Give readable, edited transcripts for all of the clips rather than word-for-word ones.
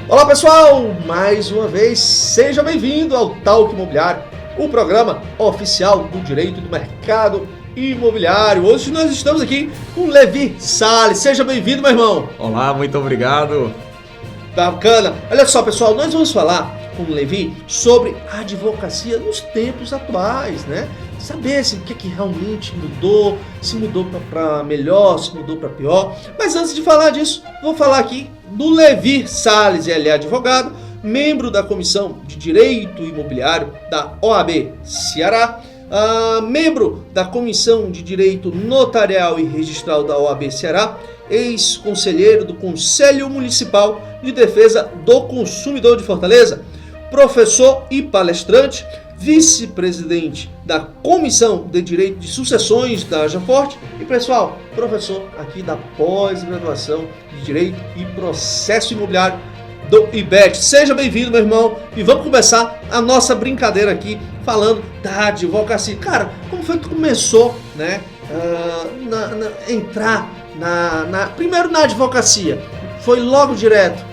Olá pessoal, mais uma vez, seja bem-vindo ao Talk Imobiliário, o programa oficial do direito do mercado imobiliário. Hoje nós estamos aqui com Levi Salles, seja bem-vindo, meu irmão. Olá, muito obrigado. Bacana. Olha só pessoal, nós vamos falar com o Levi sobre a advocacia nos tempos atuais, né? Saber o que realmente mudou, se mudou para melhor, se mudou para pior. Mas antes de falar disso, vou falar aqui do Levi Salles, ele é advogado, membro da Comissão de Direito Imobiliário da OAB Ceará, membro da Comissão de Direito Notarial e Registral da OAB Ceará, ex-conselheiro do Conselho Municipal de Defesa do Consumidor de Fortaleza, professor e palestrante, vice-presidente da Comissão de Direito de Sucessões da Ajaforte e, pessoal, professor aqui da pós-graduação de Direito e Processo Imobiliário do IBET. Seja bem-vindo, meu irmão, e vamos começar a nossa brincadeira aqui falando da advocacia. Cara, como foi que começou, né, entrar primeiro na advocacia? Foi logo direto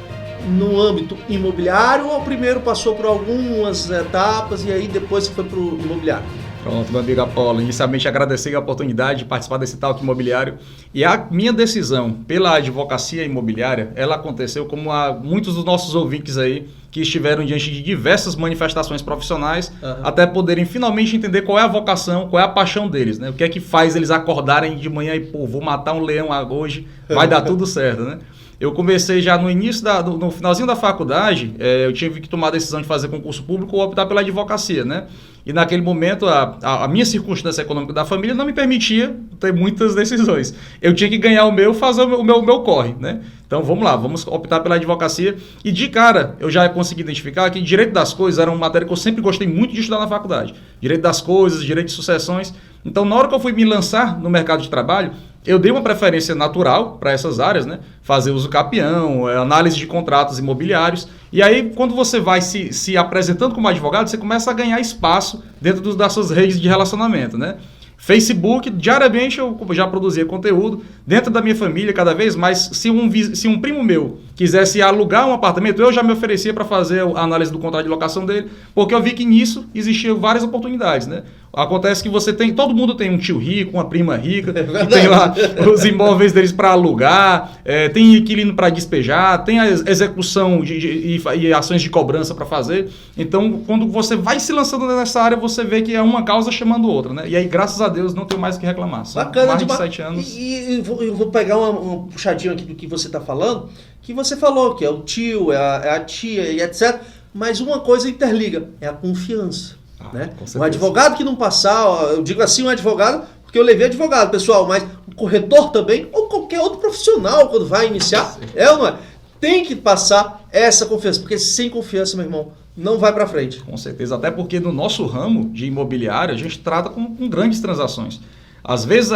no âmbito imobiliário ou primeiro passou por algumas etapas e aí depois foi para o imobiliário? Pronto, meu amigo Apolo, inicialmente agradecer a oportunidade de participar desse Talk Imobiliário. E a minha decisão pela advocacia imobiliária, ela aconteceu como muitos dos nossos ouvintes aí que estiveram diante de diversas manifestações profissionais, até poderem finalmente entender qual é a vocação, qual é a paixão deles, né? O que é que faz eles acordarem de manhã e, vou matar um leão hoje, vai dar tudo certo, né? Eu comecei já no início, no finalzinho da faculdade, eu tive que tomar a decisão de fazer concurso público ou optar pela advocacia, né? E naquele momento, a minha circunstância econômica da família não me permitia ter muitas decisões. Eu tinha que ganhar o meu, fazer o meu corre, né? Então vamos lá, vamos optar pela advocacia. E de cara, eu já consegui identificar que direito das coisas era uma matéria que eu sempre gostei muito de estudar na faculdade. Direito das coisas, direito de sucessões. Então na hora que eu fui me lançar no mercado de trabalho, eu dei uma preferência natural para essas áreas, né? Fazer uso capião, análise de contratos imobiliários. E aí, quando você vai se apresentando como advogado, você começa a ganhar espaço dentro das suas redes de relacionamento, né? Facebook, diariamente eu já produzia conteúdo. Dentro da minha família, cada vez mais, se um primo meu quisesse alugar um apartamento, eu já me oferecia para fazer a análise do contrato de locação dele, porque eu vi que nisso existiam várias oportunidades, né? Acontece que todo mundo tem um tio rico, uma prima rica, que tem lá os imóveis deles para alugar, tem inquilino para despejar, tem a execução e ações de cobrança para fazer. Então, quando você vai se lançando nessa área, você vê que é uma causa chamando outra, né? E aí, graças a Deus, não tenho mais o que reclamar. São Bacana, mais de 7 anos. E eu vou pegar um puxadinho aqui do que você está falando, que você falou que é o tio, é a tia e etc. Mas uma coisa interliga, é a confiança. Né? Um advogado que não passar, eu digo assim, um advogado, porque eu levei advogado, pessoal, mas um corretor também, ou qualquer outro profissional quando vai iniciar, ou não é? Tem que passar essa confiança, porque sem confiança, meu irmão, não vai para frente. Com certeza, até porque no nosso ramo de imobiliário, a gente trata com grandes transações. Às vezes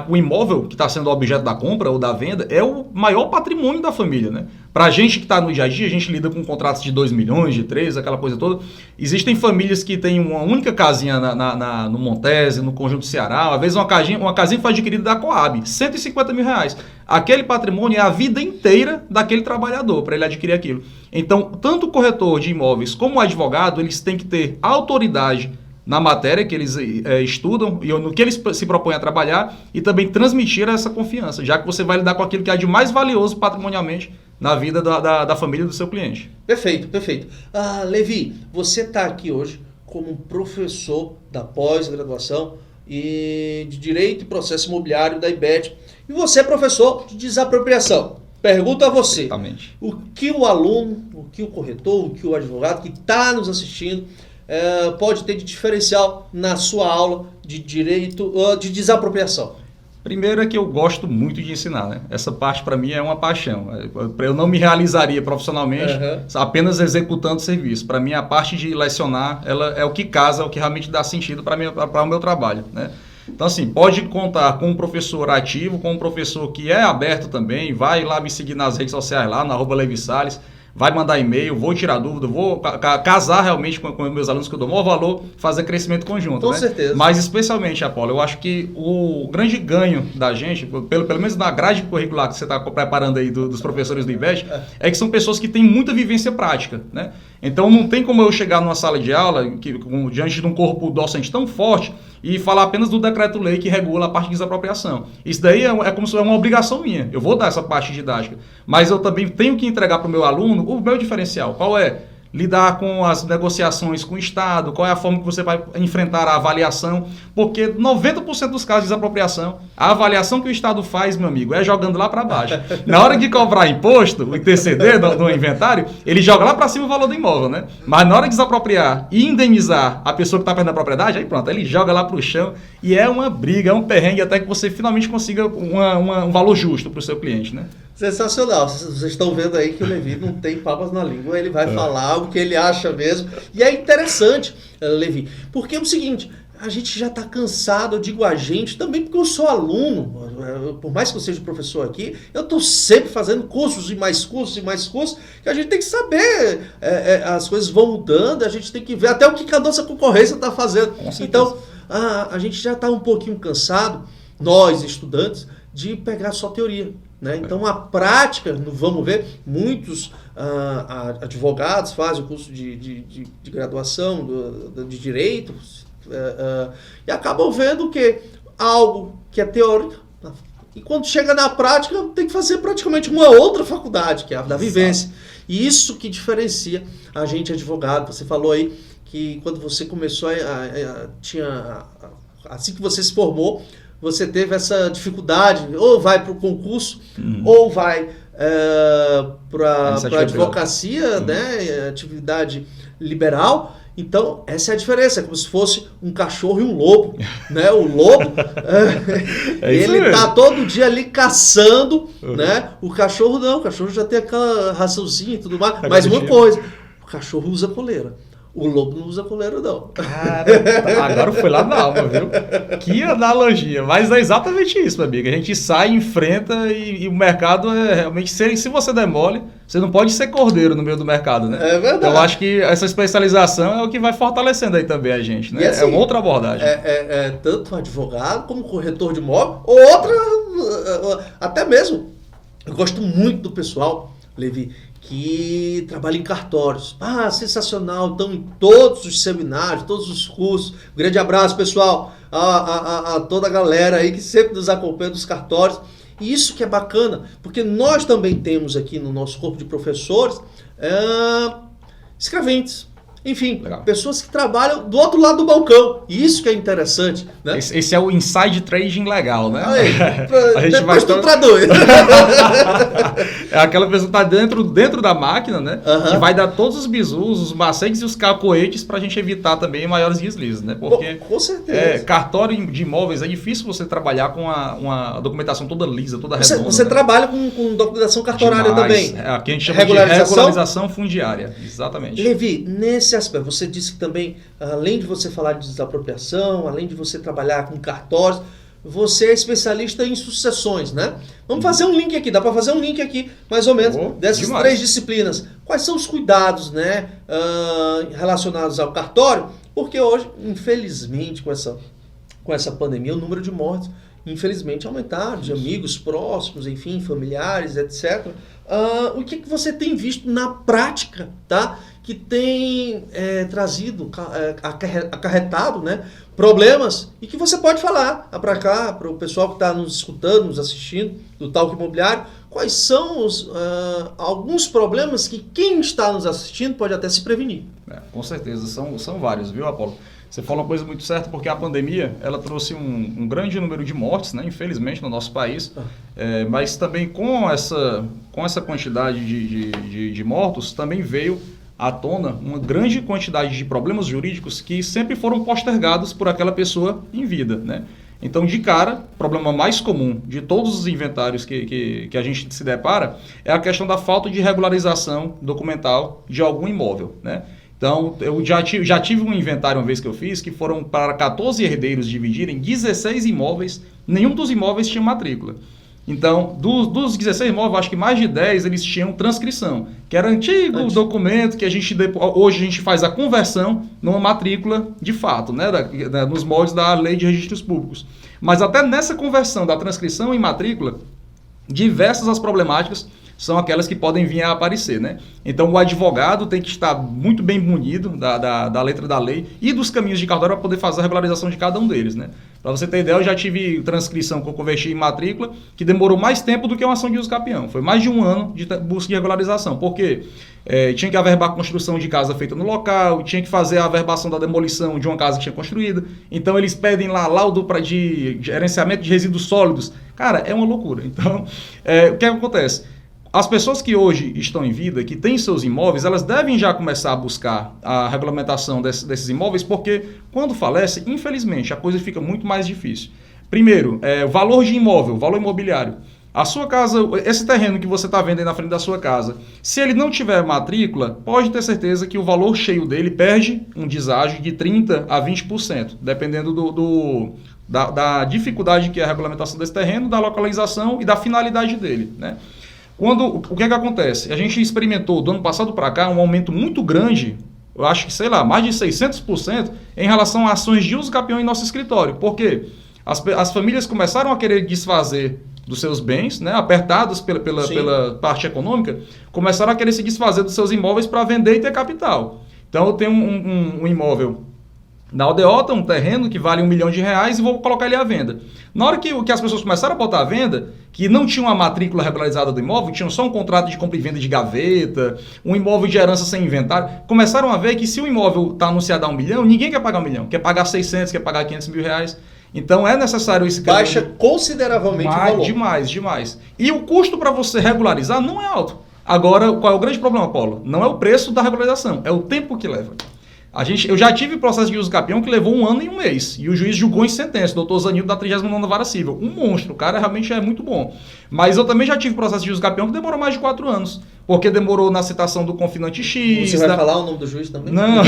o imóvel que está sendo objeto da compra ou da venda é o maior patrimônio da família, né? Para a gente que está no dia a dia, a gente lida com contratos de 2 milhões, de 3, aquela coisa toda. Existem famílias que têm uma única casinha no Montese, no Conjunto Ceará. Às vezes uma casinha foi adquirida da Coab, R$150 mil. Aquele patrimônio é a vida inteira daquele trabalhador para ele adquirir aquilo. Então, tanto o corretor de imóveis como o advogado, eles têm que ter autoridade na matéria que eles estudam e no que eles se propõem a trabalhar e também transmitir essa confiança, já que você vai lidar com aquilo que é de mais valioso patrimonialmente na vida da família do seu cliente. Perfeito, perfeito. Levi, você está aqui hoje como um professor da pós-graduação e de Direito e Processo Imobiliário da IBET e você é professor de desapropriação. Pergunto a você, Exatamente. O que o aluno, o que o corretor, o que o advogado que está nos assistindo pode ter de diferencial na sua aula de direito de desapropriação? Primeiro é que eu gosto muito de ensinar, né? Essa parte para mim é uma paixão. Eu não me realizaria profissionalmente apenas executando serviço. Para mim a parte de lecionar ela é o que casa, é o que realmente dá sentido para o meu trabalho, né? Então assim, pode contar com um professor ativo, com um professor que é aberto também, vai lá me seguir nas redes sociais lá, na @Levi Salles. vai mandar e-mail, vou tirar dúvida, vou casar realmente com meus alunos que eu dou maior valor, fazer crescimento conjunto. Com né? certeza. Mas especialmente, Apolo, eu acho que o grande ganho da gente, pelo menos na grade curricular que você está preparando aí dos professores do IVEST, é que são pessoas que têm muita vivência prática, né? Então não tem como eu chegar numa sala de aula diante de um corpo docente tão forte e falar apenas do decreto-lei que regula a parte de desapropriação. Isso daí é como se fosse uma obrigação minha. Eu vou dar essa parte didática, mas eu também tenho que entregar para o meu aluno o meu diferencial. Qual é? Lidar com as negociações com o Estado, qual é a forma que você vai enfrentar a avaliação, porque 90% dos casos de desapropriação, a avaliação que o Estado faz, meu amigo, é jogando lá para baixo. Na hora de cobrar imposto, o ITCD do inventário, ele joga lá para cima o valor do imóvel, né? Mas na hora de desapropriar e indenizar a pessoa que está perdendo a propriedade, aí pronto, ele joga lá para o chão e é uma briga, é um perrengue até que você finalmente consiga um valor justo para o seu cliente, né? Sensacional. Vocês estão vendo aí que o Levi não tem papas na língua, ele vai falar o que ele acha mesmo. E é interessante, Levi, porque é o seguinte, a gente já está cansado, eu digo a gente, também porque eu sou aluno, por mais que eu seja professor aqui, eu estou sempre fazendo cursos e mais cursos e mais cursos, que a gente tem que saber, as coisas vão mudando, a gente tem que ver até o que a nossa concorrência está fazendo. Então, a gente já está um pouquinho cansado, nós estudantes, de pegar só teoria. Né? Então, a prática, vamos ver, muitos advogados fazem o curso de graduação de Direito e acabam vendo que algo que é teórico, e quando chega na prática, tem que fazer praticamente uma outra faculdade, que é a da vivência. E isso que diferencia a gente advogado. Você falou aí que quando você começou, assim que você se formou, você teve essa dificuldade, ou vai para o concurso, ou vai para a advocacia, né, atividade liberal. Então, essa é a diferença, é como se fosse um cachorro e um lobo. Né? O lobo, ele está todo dia ali caçando, né? O cachorro não, o cachorro já tem aquela raçãozinha e tudo mais. Mas uma coisa, o cachorro usa coleira. O lobo não usa coleira, não. Cara, agora foi lá na alma, viu? Que analogia. Mas é exatamente isso, meu amigo. A gente sai, enfrenta e o mercado é realmente... Se você demole, você não pode ser cordeiro no meio do mercado, né? É verdade. Então, eu acho que essa especialização é o que vai fortalecendo aí também a gente, né? Assim, é uma outra abordagem. Tanto advogado como corretor de imóvel, ou outra... Até mesmo. Eu gosto muito do pessoal, Levi, que trabalha em cartórios. Sensacional, estão em todos os seminários, todos os cursos. Um grande abraço, pessoal, a toda a galera aí que sempre nos acompanha dos cartórios. E isso que é bacana, porque nós também temos aqui no nosso corpo de professores escreventes. Enfim, legal. Pessoas que trabalham do outro lado do balcão. Isso que é interessante. Né? Esse é o inside trading legal, né? Aí, a gente depois tu traduz. É aquela pessoa que está dentro da máquina, né? Que vai dar todos os bizus, os macetes e os cacoetes para a gente evitar também maiores deslizes, né? Porque com certeza. Cartório de imóveis é difícil você trabalhar com uma documentação toda lisa, toda redonda. Você trabalha com documentação cartorária também. Aqui a gente chama de regularização fundiária. Exatamente. Levi, nesse aspecto, você disse que também, além de você falar de desapropriação, além de você trabalhar com cartórios, você é especialista em sucessões, né? Vamos fazer um link aqui, dá para fazer um link aqui, mais ou menos, dessas três disciplinas. Quais são os cuidados, né, relacionados ao cartório? Porque hoje, infelizmente, com essa pandemia, o número de mortes, infelizmente, aumentaram, de amigos próximos, enfim, familiares, etc. O que você tem visto na prática, tá? Que tem trazido, acarretado, né, problemas e que você pode falar para cá, para o pessoal que está nos escutando, nos assistindo, do Talk Imobiliário, quais são alguns problemas que quem está nos assistindo pode até se prevenir. Com certeza, são vários, viu, Apolo? Você falou uma coisa muito certa, porque a pandemia ela trouxe um grande número de mortes, né, infelizmente, no nosso país, mas também com essa quantidade de mortos, também veio à tona uma grande quantidade de problemas jurídicos que sempre foram postergados por aquela pessoa em vida, né? Então, de cara, o problema mais comum de todos os inventários que a gente se depara é a questão da falta de regularização documental de algum imóvel, né? Então, eu já tive um inventário uma vez que eu fiz, que foram para 14 herdeiros dividirem 16 imóveis, nenhum dos imóveis tinha matrícula. Então, dos 16 imóveis, acho que mais de 10 eles tinham transcrição, que era antigo documento que hoje a gente faz a conversão numa matrícula de fato, né, nos moldes da Lei de Registros Públicos. Mas até nessa conversão da transcrição em matrícula, diversas as problemáticas são aquelas que podem vir a aparecer, né? Então, o advogado tem que estar muito bem munido da letra da lei e dos caminhos de cartório para poder fazer a regularização de cada um deles, né? Para você ter ideia, eu já tive transcrição que eu converti em matrícula que demorou mais tempo do que uma ação de uso capião. Foi mais de um ano de busca de regularização. Por quê? Tinha que averbar a construção de casa feita no local, tinha que fazer a averbação da demolição de uma casa que tinha construído. Então, eles pedem lá laudo de gerenciamento de resíduos sólidos. Cara, é uma loucura. Então, o que acontece? As pessoas que hoje estão em vida, que têm seus imóveis, elas devem já começar a buscar a regulamentação desses imóveis, porque quando falece, infelizmente, a coisa fica muito mais difícil. Primeiro, o valor de imóvel, valor imobiliário. A sua casa, esse terreno que você está vendo aí na frente da sua casa, se ele não tiver matrícula, pode ter certeza que o valor cheio dele perde um deságio de 30% a 20%, dependendo da dificuldade que é a regulamentação desse terreno, da localização e da finalidade dele, né? O que acontece? A gente experimentou do ano passado para cá um aumento muito grande, eu acho que, mais de 600% em relação a ações de uso capião em nosso escritório. Por quê? As famílias começaram a querer desfazer dos seus bens, né, apertados pela parte econômica, começaram a querer se desfazer dos seus imóveis para vender e ter capital. Então, eu tenho um imóvel na aldeota, um terreno que vale R$1 milhão e vou colocar ele à venda. Na hora que as pessoas começaram a botar à venda, que não tinham a matrícula regularizada do imóvel, tinham só um contrato de compra e venda de gaveta, um imóvel de herança sem inventário, começaram a ver que se o imóvel está anunciado a R$1 milhão, ninguém quer pagar R$1 milhão, quer pagar 600, quer pagar R$500 mil. Então é necessário esse caminho. Baixa consideravelmente o valor. Demais. E o custo para você regularizar não é alto. Agora, qual é o grande problema, Paulo? Não é o preço da regularização, é o tempo que leva. Eu já tive processo de uso capião que levou 1 ano e 1 mês. E o juiz julgou em sentença, o doutor Zanildo da 39ª Vara Civil. Um monstro, o cara realmente é muito bom. Mas eu também já tive processo de uso capião que demorou mais de 4 anos. Porque demorou na citação do confinante X. Você vai falar o nome do juiz também? Não,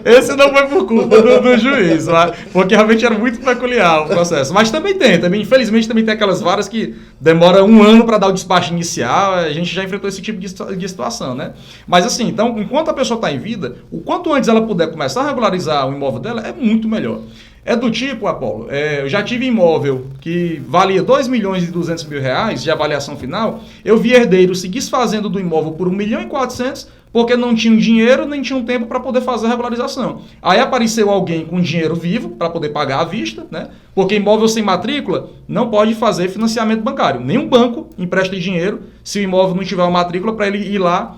esse não foi por culpa do juiz, porque realmente era muito peculiar o processo. Mas também infelizmente também tem aquelas varas que demoram 1 ano para dar o despacho inicial. A gente já enfrentou esse tipo de situação, né? Mas assim, então, enquanto a pessoa está em vida, o quanto antes ela puder começar a regularizar o imóvel dela, é muito melhor. É do tipo, Apolo, eu já tive imóvel que valia R$2 milhões e 200 mil de avaliação final, eu vi herdeiros se desfazendo do imóvel por 1 milhão e 400 porque não tinham dinheiro nem tinham tempo para poder fazer a regularização. Aí apareceu alguém com dinheiro vivo para poder pagar à vista, né? Porque imóvel sem matrícula não pode fazer financiamento bancário. Nenhum banco empresta dinheiro se o imóvel não tiver uma matrícula para ele ir lá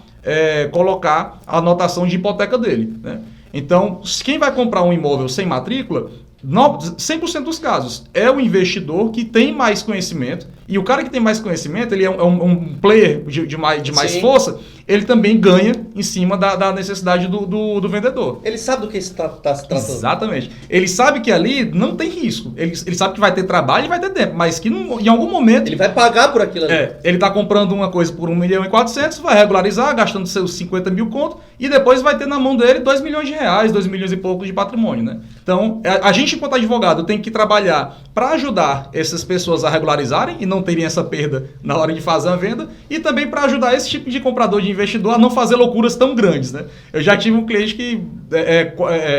colocar a anotação de hipoteca dele, né? Então, quem vai comprar um imóvel sem matrícula, 100% dos casos, é o investidor que tem mais conhecimento, e o cara que tem mais conhecimento, ele é um player de mais força, ele também ganha em cima da necessidade do vendedor. Ele sabe do que está se tratando. Exatamente. Ele sabe que ali não tem risco. Ele sabe que vai ter trabalho e vai ter tempo, mas que em algum momento... Ele vai pagar por aquilo ali. Ele está comprando uma coisa por 1 milhão e 400, vai regularizar, gastando seus 50 mil conto, e depois vai ter na mão dele R$2 milhões, 2 milhões e pouco de patrimônio, né? Então, a gente, enquanto advogado, tem que trabalhar para ajudar essas pessoas a regularizarem e não terem essa perda na hora de fazer a venda, e também para ajudar esse tipo de comprador, de investidor, a não fazer loucuras tão grandes, né? Eu já tive um cliente que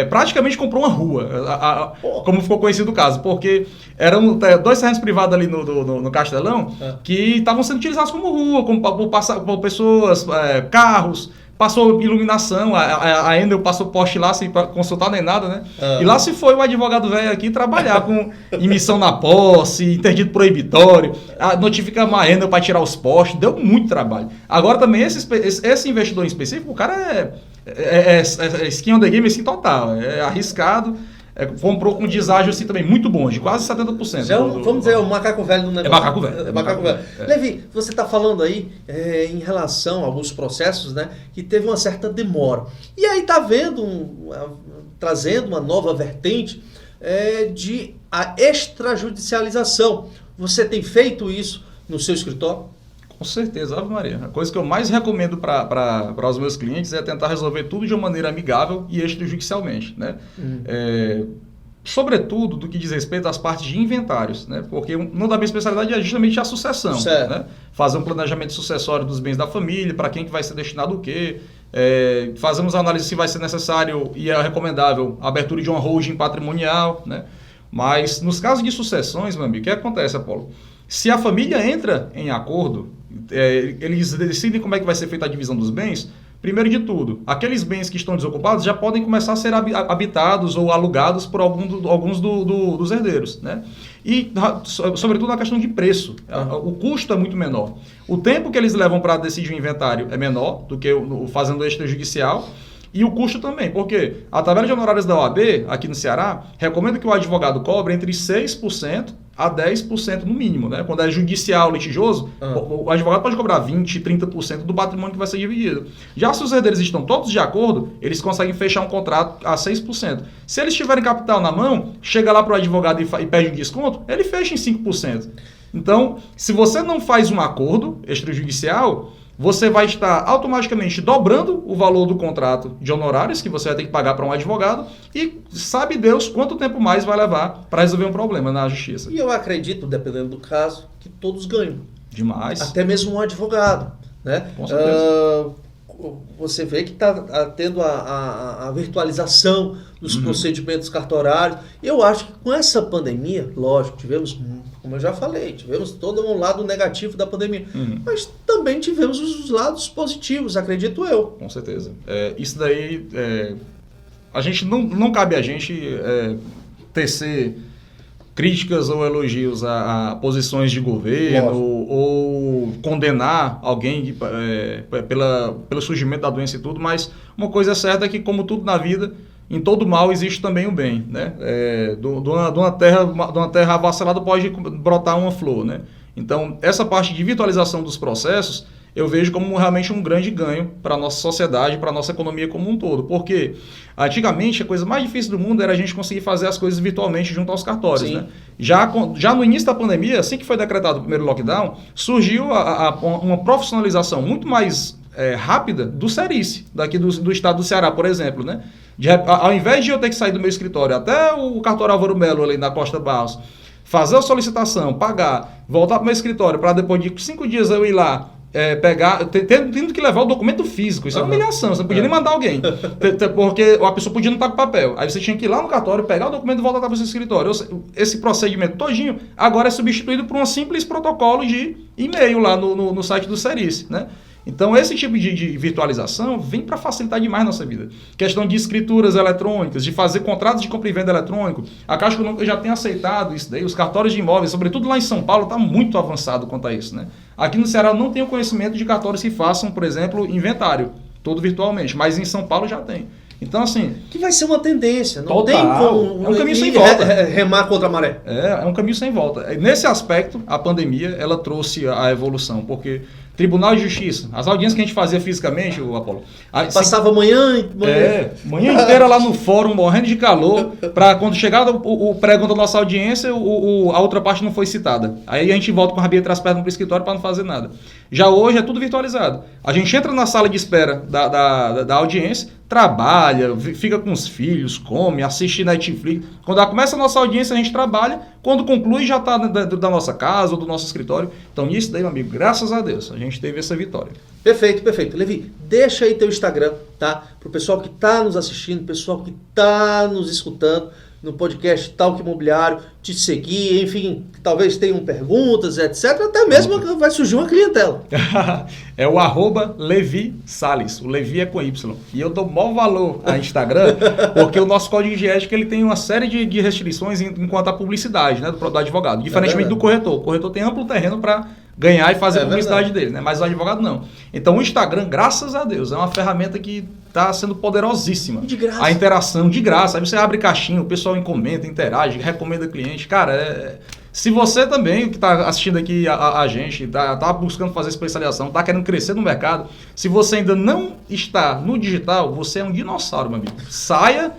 praticamente comprou uma rua, como ficou conhecido o caso, porque eram 2 terrenos privados ali no Castelão que estavam sendo utilizados como rua, por pessoas, carros. Passou iluminação, a Endel passou poste lá sem consultar nem nada, né? E lá se foi o advogado velho aqui trabalhar com emissão na posse, interdito proibitório, notificar a Endel para tirar os postes, deu muito trabalho. Agora também esse investidor em específico, o cara é skin on the game assim total, é arriscado. Comprou com um deságio assim também muito bom, de quase 70%. Vamos dizer, o macaco velho do negócio. É macaco velho. Levi, você está falando aí em relação a alguns processos, né, que teve uma certa demora. E aí está trazendo uma nova vertente de a extrajudicialização. Você tem feito isso no seu escritório? Com certeza, Ave Maria. A coisa que eu mais recomendo para os meus clientes é tentar resolver tudo de uma maneira amigável e extrajudicialmente, né? sobretudo do que diz respeito às partes de inventários, né? Porque uma da minha especialidade é justamente a sucessão, né? Fazer um planejamento sucessório dos bens da família, para quem que vai ser destinado o quê, fazemos a análise se vai ser necessário e é recomendável a abertura de uma holding patrimonial, né? Mas nos casos de sucessões, meu amigo, o que acontece, Apolo? Se a família entra em acordo, eles decidem como é que vai ser feita a divisão dos bens. Primeiro de tudo, aqueles bens que estão desocupados já podem começar a ser habitados ou alugados por alguns dos herdeiros, né? E, sobretudo, na questão de preço. O custo é muito menor. O tempo que eles levam para decidir o inventário é menor do que fazendo extrajudicial. E o custo também, porque a tabela de honorários da OAB, aqui no Ceará, recomenda que o advogado cobre entre 6% a 10% no mínimo, né? Quando é judicial, litigioso, o advogado pode cobrar 20%, 30% do patrimônio que vai ser dividido. Já se os herdeiros estão todos de acordo, eles conseguem fechar um contrato a 6%. Se eles tiverem capital na mão, chega lá para o advogado e pede um desconto, ele fecha em 5%. Então, se você não faz um acordo extrajudicial, você vai estar automaticamente dobrando o valor do contrato de honorários que você vai ter que pagar para um advogado e sabe Deus quanto tempo mais vai levar para resolver um problema na justiça. E eu acredito, dependendo do caso, que todos ganham. Demais. Até mesmo um advogado, né? Com certeza. Você vê que está tendo a virtualização dos procedimentos cartorários. Eu acho que com essa pandemia, lógico, tivemos, como eu já falei, tivemos todo um lado negativo da pandemia, mas também tivemos os lados positivos, acredito eu. Com certeza. Isso daí, a gente não cabe a gente tecer críticas ou elogios a posições de governo ou condenar alguém pelo surgimento da doença e tudo, mas uma coisa certa é que, como tudo na vida, em todo mal existe também o bem, né? De uma terra avassalada pode brotar uma flor, né? Então, essa parte de virtualização dos processos eu vejo como realmente um grande ganho para a nossa sociedade, para a nossa economia como um todo. Porque antigamente a coisa mais difícil do mundo era a gente conseguir fazer as coisas virtualmente junto aos cartórios. Né? Já no início da pandemia, assim que foi decretado o primeiro lockdown, surgiu uma profissionalização muito mais rápida do Serice, daqui do estado do Ceará, por exemplo. Né? Ao invés de eu ter que sair do meu escritório até o cartório Álvaro Melo, ali na Costa Barros, fazer a solicitação, pagar, voltar para o meu escritório para depois de 5 dias eu ir lá, tendo que levar o documento físico. Isso é uma humilhação, você não podia nem mandar alguém, porque a pessoa podia não estar com papel. Aí você tinha que ir lá no cartório, pegar o documento e voltar para o seu escritório. Esse procedimento todinho agora é substituído por um simples protocolo de e-mail lá no site do Serice, né? Então, esse tipo de virtualização vem para facilitar demais a nossa vida. Questão de escrituras eletrônicas, de fazer contratos de compra e venda eletrônico. A Caixa Econômica já tem aceitado isso daí. Os cartórios de imóveis, sobretudo lá em São Paulo, está muito avançado quanto a isso, né? Aqui no Ceará eu não tenho conhecimento de cartórios que façam, por exemplo, inventário, todo virtualmente, mas em São Paulo já tem. Então, assim... Que vai ser uma tendência, não total, tem como... É um caminho sem volta. Remar contra a maré. É um caminho sem volta. Nesse aspecto, a pandemia, ela trouxe a evolução, porque... Tribunal de Justiça, as audiências que a gente fazia fisicamente, o Apolo... Passava manhã inteira lá no fórum, morrendo de calor, para quando chegava o pregão da nossa audiência, a outra parte não foi citada. Aí a gente volta com a rabia entre as pernas para o escritório para não fazer nada. Já hoje é tudo virtualizado. A gente entra na sala de espera da audiência, trabalha, fica com os filhos, come, assiste Netflix. Quando começa a nossa audiência, a gente trabalha. Quando conclui, já está da nossa casa ou do nosso escritório. Então, isso daí, meu amigo, graças a Deus, a gente teve essa vitória. Perfeito. Levi, deixa aí teu Instagram, tá? Pro pessoal que está nos assistindo, pessoal que está nos escutando no podcast Talk Imobiliário, te seguir, enfim, talvez tenham perguntas, etc. Até mesmo vai surgir uma clientela. É o @Levi Salles. O Levi é com Y. E eu dou maior valor a Instagram, porque o nosso código de ética ele tem uma série de restrições enquanto à publicidade, né, do advogado. Diferentemente do corretor. O corretor tem amplo terreno para ganhar e fazer a publicidade dele, né? Mas o advogado não. Então o Instagram, graças a Deus, é uma ferramenta que está sendo poderosíssima. De graça. A interação, de graça. Aí você abre caixinha, o pessoal comenta, interage, recomenda cliente. Cara, se você também, que está assistindo aqui a gente, está buscando fazer especialização, está querendo crescer no mercado, se você ainda não está no digital, você é um dinossauro, meu amigo. Saia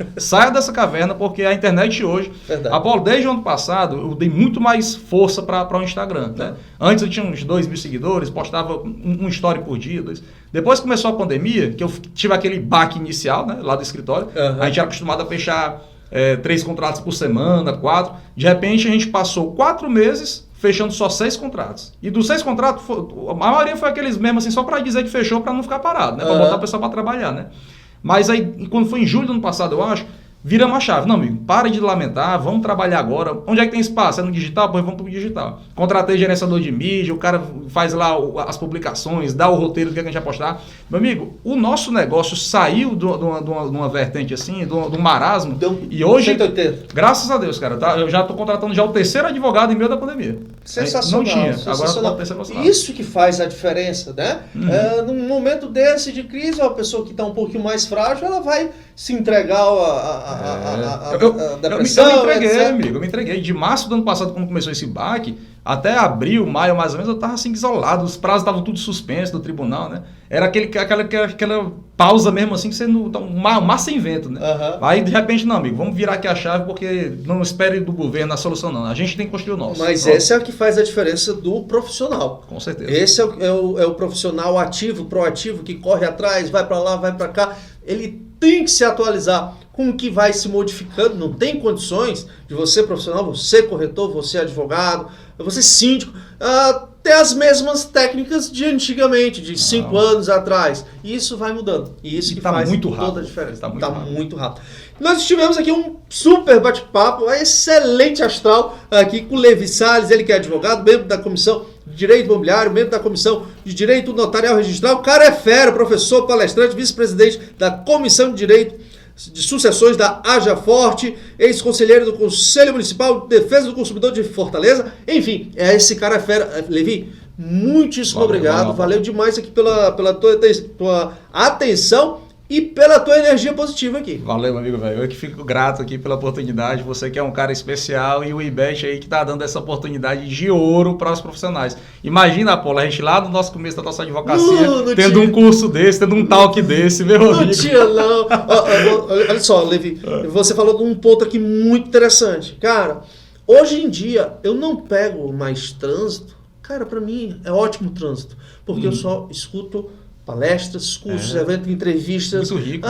dessa caverna, porque a internet hoje... Apolo, desde o ano passado, eu dei muito mais força para o Instagram. Né? Antes eu tinha uns 2.000 seguidores, postava um story por dia. Depois começou a pandemia, que eu tive aquele baque inicial, né, lá do escritório, a gente era acostumado a fechar 3 contratos por semana, 4. De repente a gente passou 4 meses fechando só 6 contratos. E dos 6 contratos, a maioria foi aqueles mesmo assim, só para dizer que fechou, para não ficar parado, né? Para botar a pessoa para trabalhar, né? Mas aí, quando foi em julho do ano passado, eu acho, viramos a chave. Não, amigo, para de lamentar, vamos trabalhar agora. Onde é que tem espaço? É no digital? Pois vamos para o digital. Contratei gerenciador de mídia, o cara faz lá as publicações, dá o roteiro do que a gente vai postar. Meu amigo, o nosso negócio saiu de uma vertente assim, de um marasmo. E hoje, 180. Graças a Deus, cara, tá? Eu já estou contratando já o 3º advogado em meio da pandemia. Sensacional. Não tinha, sensacional. Agora está Isso que faz a diferença, né? Num momento desse de crise, a pessoa que está um pouquinho mais frágil, ela vai se entregar a depressão. Eu me entreguei, etc. amigo, eu me entreguei. De março do ano passado, quando começou esse baque, até abril, maio mais ou menos, eu estava assim isolado. Os prazos estavam tudo suspensos do tribunal, né? Era aquela pausa mesmo assim, que você não, uma mar sem vento, né? Aí de repente, não, amigo, vamos virar aqui a chave, porque não espere do governo a solução, não. A gente tem que construir o nosso. Mas esse é o que faz a diferença do profissional. Com certeza. Esse é o profissional ativo, proativo, que corre atrás, vai para lá, vai para cá. Ele tem que se atualizar com o que vai se modificando. Não tem condições de você, profissional, você corretor, você advogado, você síndico, ter as mesmas técnicas de antigamente, de 5 anos atrás. E isso vai mudando. E isso que faz toda a diferença. Está muito rápido. Nós estivemos aqui um super bate-papo, excelente astral, aqui com o Levi Salles, ele que é advogado, membro da Comissão de Direito Imobiliário, membro da Comissão de Direito Notarial Registral. O cara é fera, professor, palestrante, vice-presidente da Comissão de Direito de Sucessões da Haja Forte, ex-conselheiro do Conselho Municipal de Defesa do Consumidor de Fortaleza. Enfim, esse cara é fera. Levi, muitíssimo obrigado. Valeu demais aqui pela tua atenção e pela tua energia positiva aqui. Valeu, meu amigo, velho. Eu que fico grato aqui pela oportunidade. Você que é um cara especial e o IBET aí que tá dando essa oportunidade de ouro para os profissionais. Imagina, Apolo, a gente lá no nosso começo da nossa advocacia, tendo um curso desse, tendo um talk desse, meu amigo. Não tinha, não. Olha só, Levi, você falou de um ponto aqui muito interessante. Cara, hoje em dia eu não pego mais trânsito. Cara, para mim é ótimo trânsito, porque eu só escuto palestras, cursos, eventos, entrevistas. Muito rico.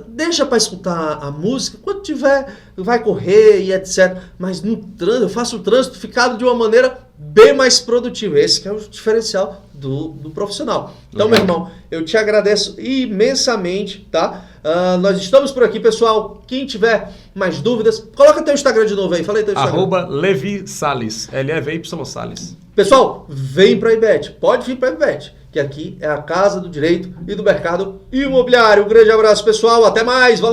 Deixa para escutar a música, quando tiver, vai correr e etc. Mas no trânsito, eu faço o trânsito ficado de uma maneira bem mais produtiva. Esse que é o diferencial do profissional. Então, meu irmão, eu te agradeço imensamente, tá? Nós estamos por aqui, pessoal. Quem tiver mais dúvidas, coloca teu Instagram de novo aí. Fala aí teu Instagram. @Levi Salles. LEVY Salles. Pessoal, vem para a IBET. Pode vir para a IBET, que aqui é a casa do direito e do mercado imobiliário. Um grande abraço, pessoal. Até mais. Valeu.